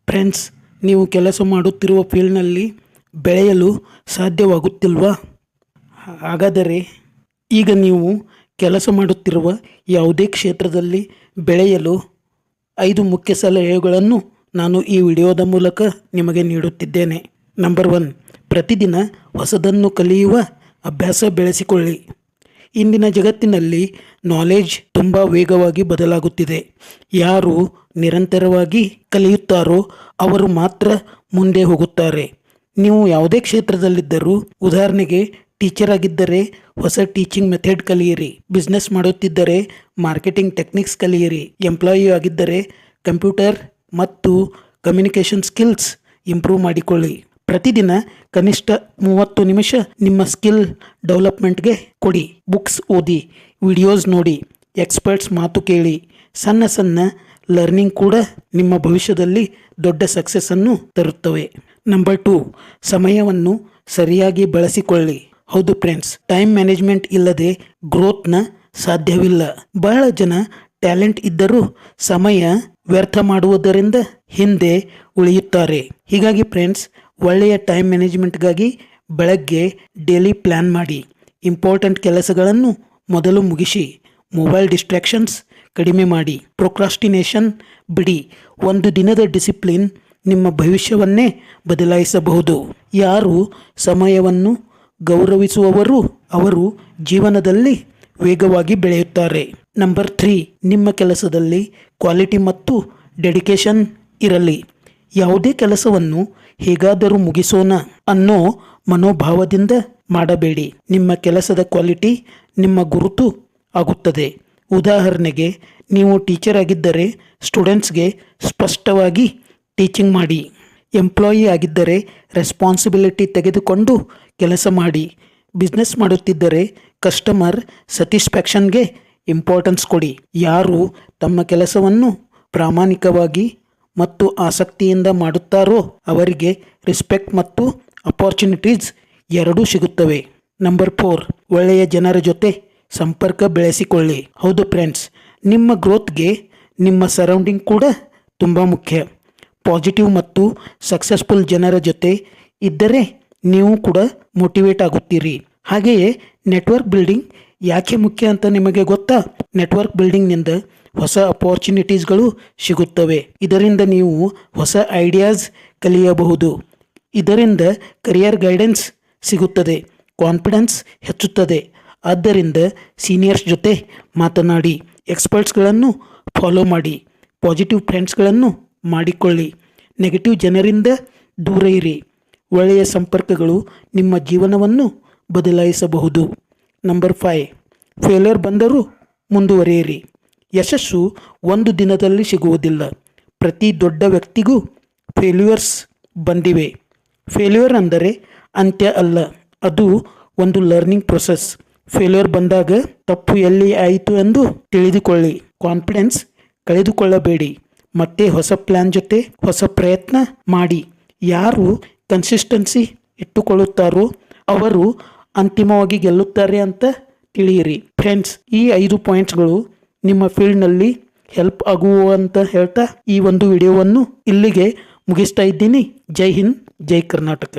Friends, ನೀವು ಕೆಲಸ ಮಾಡುತ್ತಿರುವ ಫೀಲ್ಡ್ನಲ್ಲಿ ಬೆಳೆಯಲು ಸಾಧ್ಯವಾಗುತ್ತಿಲ್ವಾ? ಹಾಗಾದರೆ ಈಗ ನೀವು ಕೆಲಸ ಮಾಡುತ್ತಿರುವ ಯಾವುದೇ ಕ್ಷೇತ್ರದಲ್ಲಿ ಬೆಳೆಯಲು 5 ಮುಖ್ಯ ಸಲಹೆಗಳನ್ನು ನಾನು ಈ ವಿಡಿಯೋದ ಮೂಲಕ ನಿಮಗೆ ನೀಡುತ್ತಿದ್ದೇನೆ. ನಂಬರ್ 1, ಪ್ರತಿದಿನ ಹೊಸದನ್ನು ಕಲಿಯುವ ಅಭ್ಯಾಸ ಬೆಳೆಸಿಕೊಳ್ಳಿ. ಇಂದಿನ ಜಗತ್ತಿನಲ್ಲಿ ನಾಲೆಡ್ಜ್ ತುಂಬ ವೇಗವಾಗಿ ಬದಲಾಗುತ್ತಿದೆ. ಯಾರು ನಿರಂತರವಾಗಿ ಕಲಿಯುತ್ತಾರೋ ಅವರು ಮಾತ್ರ ಮುಂದೆ ಹೋಗುತ್ತಾರೆ. ನೀವು ಯಾವುದೇ ಕ್ಷೇತ್ರದಲ್ಲಿದ್ದರೂ, ಉದಾಹರಣೆಗೆ ಟೀಚರ್ ಆಗಿದ್ದರೆ ಹೊಸ ಟೀಚಿಂಗ್ ಮೆಥಡ್ ಕಲಿಯಿರಿ, ಬಿಸ್ನೆಸ್ ಮಾಡುತ್ತಿದ್ದರೆ ಮಾರ್ಕೆಟಿಂಗ್ ಟೆಕ್ನಿಕ್ಸ್ ಕಲಿಯಿರಿ, ಎಂಪ್ಲಾಯಿ ಆಗಿದ್ದರೆ ಕಂಪ್ಯೂಟರ್ ಮತ್ತು ಕಮ್ಯುನಿಕೇಷನ್ ಸ್ಕಿಲ್ಸ್ ಇಂಪ್ರೂವ್ ಮಾಡಿಕೊಳ್ಳಿ. ಪ್ರತಿದಿನ ಕನಿಷ್ಠ 30 ನಿಮಿಷ ನಿಮ್ಮ ಸ್ಕಿಲ್ ಡೆವಲಪ್ಮೆಂಟ್ಗೆ ಕೊಡಿ. ಬುಕ್ಸ್ ಓದಿ, ವಿಡಿಯೋಸ್ ನೋಡಿ, ಎಕ್ಸ್ಪರ್ಟ್ಸ್ ಮಾತು ಕೇಳಿ. ಸಣ್ಣ ಸಣ್ಣ ಲರ್ನಿಂಗ್ ಕೂಡ ನಿಮ್ಮ ಭವಿಷ್ಯದಲ್ಲಿ ದೊಡ್ಡ ಸಕ್ಸಸ್ಸನ್ನು ತರುತ್ತವೆ. ನಂಬರ್ 2, ಸಮಯವನ್ನು ಸರಿಯಾಗಿ ಬಳಸಿಕೊಳ್ಳಿ. ಹೌದು ಫ್ರೆಂಡ್ಸ್, ಟೈಮ್ ಮ್ಯಾನೇಜ್ಮೆಂಟ್ ಇಲ್ಲದೆ ಗ್ರೋತ್ನ ಸಾಧ್ಯವಿಲ್ಲ. ಬಹಳ ಜನ ಟ್ಯಾಲೆಂಟ್ ಇದ್ದರೂ ಸಮಯ ವ್ಯರ್ಥ ಮಾಡುವುದರಿಂದ ಹಿಂದೆ ಉಳಿಯುತ್ತಾರೆ. ಹೀಗಾಗಿ ಫ್ರೆಂಡ್ಸ್, ಒಳ್ಳೆಯ ಟೈಮ್ ಮ್ಯಾನೇಜ್ಮೆಂಟ್ಗಾಗಿ ಬೆಳಗ್ಗೆ ಡೈಲಿ ಪ್ಲ್ಯಾನ್ ಮಾಡಿ. ಇಂಪಾರ್ಟೆಂಟ್ ಕೆಲಸಗಳನ್ನು ಮೊದಲು ಮುಗಿಸಿ. ಮೊಬೈಲ್ ಡಿಸ್ಟ್ರಾಕ್ಷನ್ಸ್ ಕಡಿಮೆ ಮಾಡಿ. ಪ್ರೊಕ್ರಾಸ್ಟಿನೇಷನ್ ಬಿಡಿ. ಒಂದು ದಿನದ ಡಿಸಿಪ್ಲಿನ್ ನಿಮ್ಮ ಭವಿಷ್ಯವನ್ನೇ ಬದಲಾಯಿಸಬಹುದು. ಯಾರು ಸಮಯವನ್ನು ಗೌರವಿಸುವವರು ಅವರು ಜೀವನದಲ್ಲಿ ವೇಗವಾಗಿ ಬೆಳೆಯುತ್ತಾರೆ. ನಂಬರ್ 3, ನಿಮ್ಮ ಕೆಲಸದಲ್ಲಿ ಕ್ವಾಲಿಟಿ ಮತ್ತು ಡೆಡಿಕೇಶನ್ ಇರಲಿ. ಯಾವುದೇ ಕೆಲಸವನ್ನು ಹೇಗಾದರೂ ಮುಗಿಸೋಣ ಅನ್ನೋ ಮನೋಭಾವದಿಂದ ಮಾಡಬೇಡಿ. ನಿಮ್ಮ ಕೆಲಸದ ಕ್ವಾಲಿಟಿ ನಿಮ್ಮ ಗುರುತು ಆಗುತ್ತದೆ. ಉದಾಹರಣೆಗೆ, ನೀವು ಟೀಚರ್ ಆಗಿದ್ದರೆ ಸ್ಟೂಡೆಂಟ್ಸ್ಗೆ ಸ್ಪಷ್ಟವಾಗಿ ಟೀಚಿಂಗ್ ಮಾಡಿ. ಎಂಪ್ಲಾಯಿ ಆಗಿದ್ದರೆ ರೆಸ್ಪಾನ್ಸಿಬಿಲಿಟಿ ತೆಗೆದುಕೊಂಡು ಕೆಲಸ ಮಾಡಿ. ಬಿಸ್ನೆಸ್ ಮಾಡುತ್ತಿದ್ದರೆ ಕಸ್ಟಮರ್ ಸ್ಯಾಟಿಸ್ಫ್ಯಾಕ್ಷನ್ಗೆ ಇಂಪಾರ್ಟೆನ್ಸ್ ಕೊಡಿ. ಯಾರು ತಮ್ಮ ಕೆಲಸವನ್ನು ಪ್ರಾಮಾಣಿಕವಾಗಿ ಮತ್ತು ಆಸಕ್ತಿಯಿಂದ ಮಾಡುತ್ತಾರೋ ಅವರಿಗೆ ರೆಸ್ಪೆಕ್ಟ್ ಮತ್ತು ಅಪಾರ್ಚುನಿಟೀಸ್ ಎರಡೂ ಸಿಗುತ್ತವೆ. ನಂಬರ್ 4, ಒಳ್ಳೆಯ ಜನರ ಜೊತೆ ಸಂಪರ್ಕ ಬೆಳೆಸಿಕೊಳ್ಳಿ. ಹೌದು ಫ್ರೆಂಡ್ಸ್, ನಿಮ್ಮ ಗ್ರೋತ್ಗೆ ನಿಮ್ಮ ಸರೌಂಡಿಂಗ್ ಕೂಡ ತುಂಬ ಮುಖ್ಯ. ಪಾಸಿಟಿವ್ ಮತ್ತು ಸಕ್ಸಸ್ಫುಲ್ ಜನರ ಜೊತೆ ಇದ್ದರೆ ನೀವು ಕೂಡ ಮೋಟಿವೇಟ್ ಆಗುತ್ತೀರಿ. ಹಾಗೆಯೇ ನೆಟ್ವರ್ಕ್ ಬಿಲ್ಡಿಂಗ್ ಯಾಕೆ ಮುಖ್ಯ ಅಂತ ನಿಮಗೆ ಗೊತ್ತಾ? ನೆಟ್ವರ್ಕ್ ಬಿಲ್ಡಿಂಗ್ನಿಂದ ಹೊಸ ಅಪಾರ್ಚುನಿಟೀಸ್ಗಳು ಸಿಗುತ್ತವೆ. ಇದರಿಂದ ನೀವು ಹೊಸ ಐಡಿಯಾಸ್ ಕಲಿಯಬಹುದು. ಇದರಿಂದ ಕರಿಯರ್ ಗೈಡೆನ್ಸ್ ಸಿಗುತ್ತದೆ, ಕಾನ್ಫಿಡೆನ್ಸ್ ಹೆಚ್ಚುತ್ತದೆ. ಆದ್ದರಿಂದ ಸೀನಿಯರ್ಸ್ ಜೊತೆ ಮಾತನಾಡಿ, ಎಕ್ಸ್ಪರ್ಟ್ಸ್ಗಳನ್ನು ಫಾಲೋ ಮಾಡಿ, ಪಾಸಿಟಿವ್ ಫ್ರೆಂಡ್ಸ್ಗಳನ್ನು ಮಾಡಿಕೊಳ್ಳಿ. ನೆಗೆಟಿವ್ ಜನರಿಂದ ದೂರ ಇರಿ. ಒಳ್ಳೆಯ ಸಂಪರ್ಕಗಳು ನಿಮ್ಮ ಜೀವನವನ್ನು ಬದಲಾಯಿಸಬಹುದು. ನಂಬರ್ 5, ಫೇಲ್ಯೂರ್ ಬಂದರೂ ಮುಂದುವರಿಯಿರಿ. ಯಶಸ್ಸು ಒಂದು ದಿನದಲ್ಲಿ ಸಿಗುವುದಿಲ್ಲ. ಪ್ರತಿ ದೊಡ್ಡ ವ್ಯಕ್ತಿಗೂ ಫೇಲ್ಯೂರ್ಸ್ ಬಂದಿವೆ. ಫೇಲ್ಯೂರ್ ಅಂದರೆ ಅಂತ್ಯ ಅಲ್ಲ, ಅದು ಒಂದು ಲರ್ನಿಂಗ್ ಪ್ರೊಸೆಸ್. ಫೇಲ್ಯೂರ್ ಬಂದಾಗ ತಪ್ಪು ಎಲ್ಲಿ ಆಯಿತು ಎಂದು ತಿಳಿದುಕೊಳ್ಳಿ. ಕಾನ್ಫಿಡೆನ್ಸ್ ಕಳೆದುಕೊಳ್ಳಬೇಡಿ. ಮತ್ತೆ ಹೊಸ ಪ್ಲ್ಯಾನ್ ಜೊತೆ ಹೊಸ ಪ್ರಯತ್ನ ಮಾಡಿ. ಯಾರು ಕನ್ಸಿಸ್ಟೆನ್ಸಿ ಇಟ್ಟುಕೊಳ್ಳುತ್ತಾರೋ ಅವರು ಅಂತಿಮವಾಗಿ ಗೆಲ್ಲುತ್ತಾರೆ ಅಂತ ತಿಳಿಯಿರಿ. ಫ್ರೆಂಡ್ಸ್, ಈ 5 ಪಾಯಿಂಟ್ಸ್ಗಳು ನಿಮ್ಮ ಫೀಲ್ಡ್ನಲ್ಲಿ ಹೆಲ್ಪ್ ಆಗುವ ಅಂತ ಹೇಳ್ತಾ ಈ ಒಂದು ವಿಡಿಯೋವನ್ನು ಇಲ್ಲಿಗೆ ಮುಗಿಸ್ತಾ ಇದ್ದೀನಿ. ಜೈ ಹಿಂದ್, ಜೈ ಕರ್ನಾಟಕ.